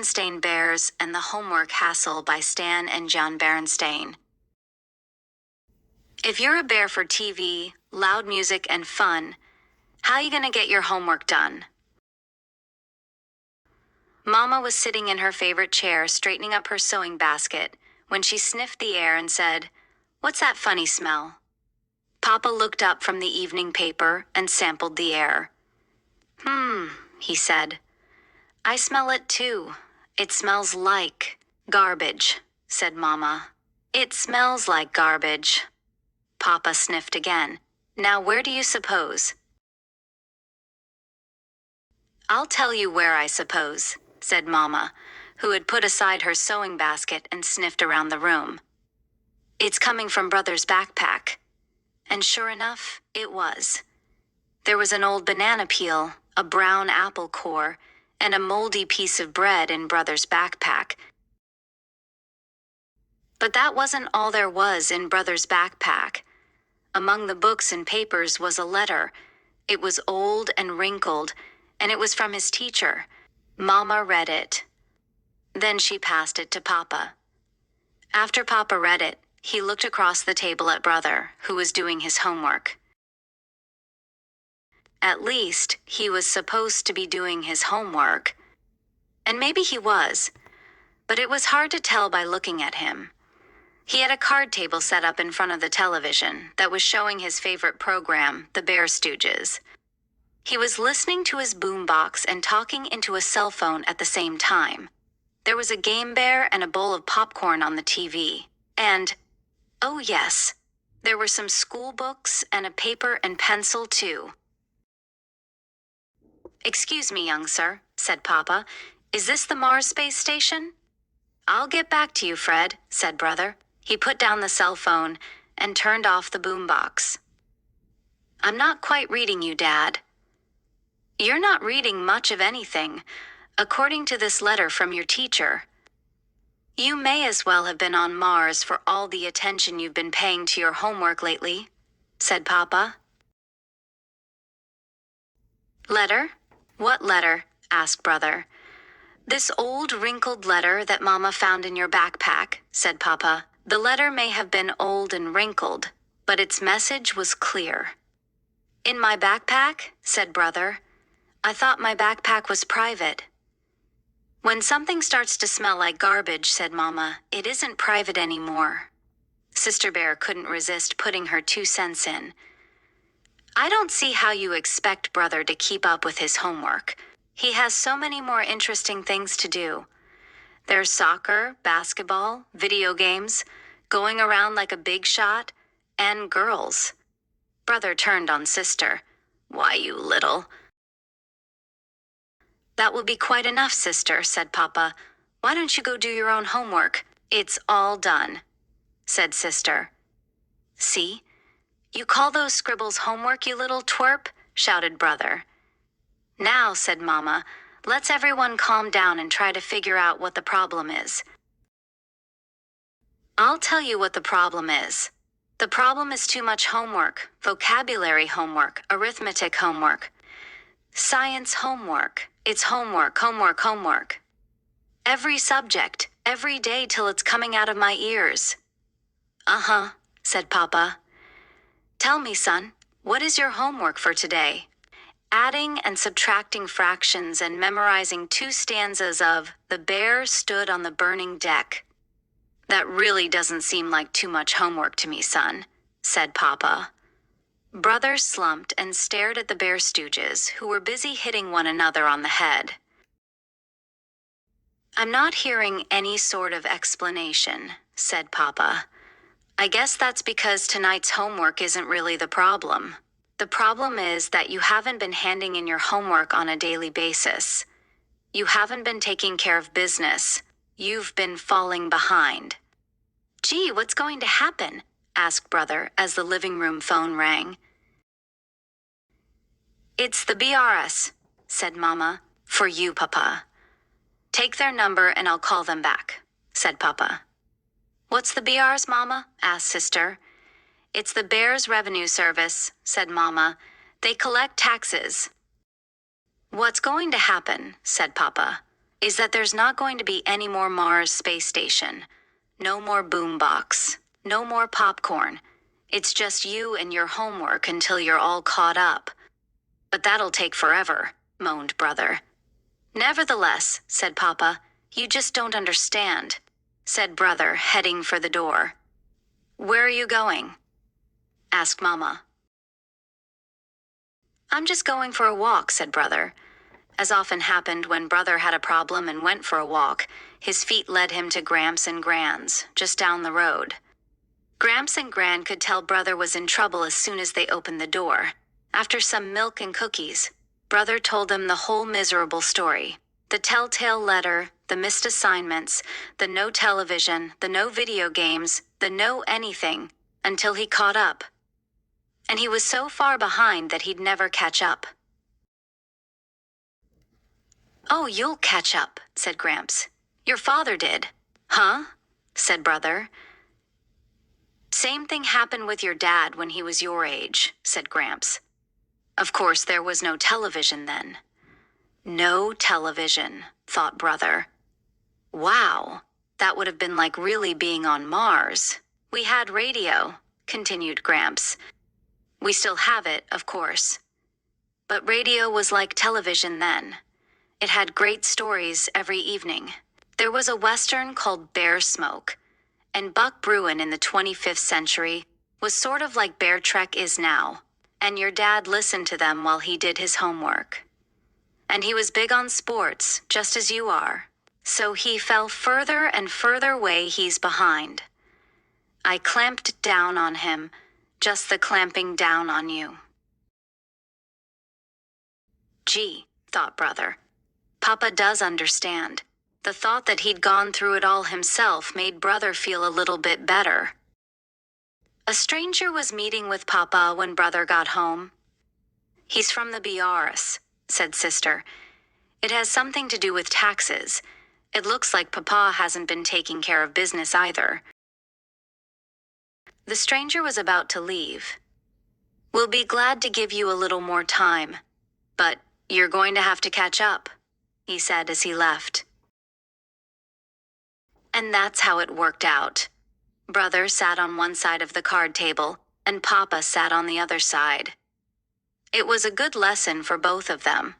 Berenstainbears and the Homework Hassle by Stan and Jan Berenstain. If you're a bear for TV, loud music, and fun, how you gonna get your homework done? Mama was sitting in her favorite chair straightening up her sewing basket when she sniffed the air and said, "What's that funny smell?" Papa looked up from the evening paper and sampled the air. He said. "I smell it too. It smells like garbage," said Mama. "It smells like garbage." Papa sniffed again. "Now where do you suppose?" "I'll tell you where I suppose," said Mama, who had put aside her sewing basket and sniffed around the room. "It's coming from Brother's backpack." And sure enough, it was. There was an old banana peel, a brown apple core, and a moldy piece of bread in Brother's backpack. But that wasn't all there was in Brother's backpack. Among the books and papers was a letter. It was old and wrinkled, and it was from his teacher. Mama read it. Then she passed it to Papa. After Papa read it, he looked across the table at Brother, who was doing his homework. At least, he was supposed to be doing his homework. And maybe he was, but it was hard to tell by looking at him. He had a card table set up in front of the television that was showing his favorite program, The Bear Stooges. He was listening to his boombox and talking into a cell phone at the same time. There was a game bear and a bowl of popcorn on the TV. And, oh yes, there were some school books and a paper and pencil too. "Excuse me, young sir," said Papa. "Is this the Mars space station?" "I'll get back to you, Fred," said Brother. He put down the cell phone and turned off the boombox. "I'm not quite reading you, Dad." "You're not reading much of anything, according to this letter from your teacher. You may as well have been on Mars for all the attention you've been paying to your homework lately," said Papa. "Letter? What letter?" asked Brother. "This old wrinkled letter that Mama found in your backpack," said Papa. "The letter may have been old and wrinkled, but its message was clear." "In my backpack?" said Brother. "I thought my backpack was private." "When something starts to smell like garbage," said Mama, "it isn't private anymore." Sister Bear couldn't resist putting her 2 cents in. "I don't see how you expect Brother to keep up with his homework. He has so many more interesting things to do. There's soccer, basketball, video games, going around like a big shot, and girls." Brother turned on Sister. "Why, you little—" "That will be quite enough, Sister," said Papa. "Why don't you go do your own homework? It's all done," said Sister. "See? You call those scribbles homework, you little twerp?" shouted Brother. "Now," said Mama, "let's everyone calm down and try to figure out what the problem is." "I'll tell you what the problem is. The problem is too much homework, vocabulary homework, arithmetic homework, science homework. It's homework, homework, homework. Every subject, every day till it's coming out of my ears." "Uh-huh," said Papa. "Tell me, son, what is your homework for today?" "Adding and subtracting fractions and memorizing 2 stanzas of The Bear Stood on the Burning Deck." "That really doesn't seem like too much homework to me, son," said Papa. Brother slumped and stared at the Bear Stooges, who were busy hitting one another on the head. "I'm not hearing any sort of explanation," said Papa. "I guess that's because tonight's homework isn't really the problem. The problem is that you haven't been handing in your homework on a daily basis. You haven't been taking care of business. You've been falling behind." "Gee, what's going to happen?" asked Brother as the living room phone rang. "It's the BRS, said Mama. "For you, Papa." "Take their number and I'll call them back," said Papa. "What's the BRS, Mama?" asked Sister. "It's the Bears Revenue Service," said Mama. "They collect taxes." "What's going to happen?" said Papa. is that there's not going to be any more Mars space station. No more boombox. No more popcorn. It's just you and your homework until you're all caught up. But that'll take forever, moaned Brother. Nevertheless, said Papa, you just don't understand, said Brother, heading for the door. Where are you going? Asked Mama. I'm just going for a walk, said Brother. As often happened when Brother had a problem and went for a walk, his feet led him to Gramps and Gran's, just down the road. Gramps and Gran could tell Brother was in trouble as soon as they opened the door. After some milk and cookies, Brother told them the whole miserable story. The telltale letter, the missed assignments, the no television, the no video games, the no anything, until he caught up. And he was so far behind that he'd never catch up. Oh, you'll catch up, said Gramps. Your father did. Huh? Said Brother. Same thing happened with your dad when he was your age, said Gramps. Of course, there was no television then. No television, thought Brother. Wow, that would have been like really being on Mars. We had radio, continued Gramps. We still have it, of course. But radio was like television then. It had great stories every evening. There was a Western called Bear Smoke, and Buck Bruin in the 25th century was sort of like Bear Trek is now, and your dad listened to them while he did his homework. And he was big on sports, just as you are. So he fell further and further away he's behind. I clamped down on him, just the clamping down on you. Gee, thought Brother. Papa does understand. The thought that he'd gone through it all himself made Brother feel a little bit better. A stranger was meeting with Papa when Brother got home. He's from the BRs, said Sister. It has something to do with taxes. It looks like Papa hasn't been taking care of business either. The stranger was about to leave. We'll be glad to give you a little more time, but you're going to have to catch up, he said as he left. And that's how it worked out. Brother sat on one side of the card table, and Papa sat on the other side. It was a good lesson for both of them.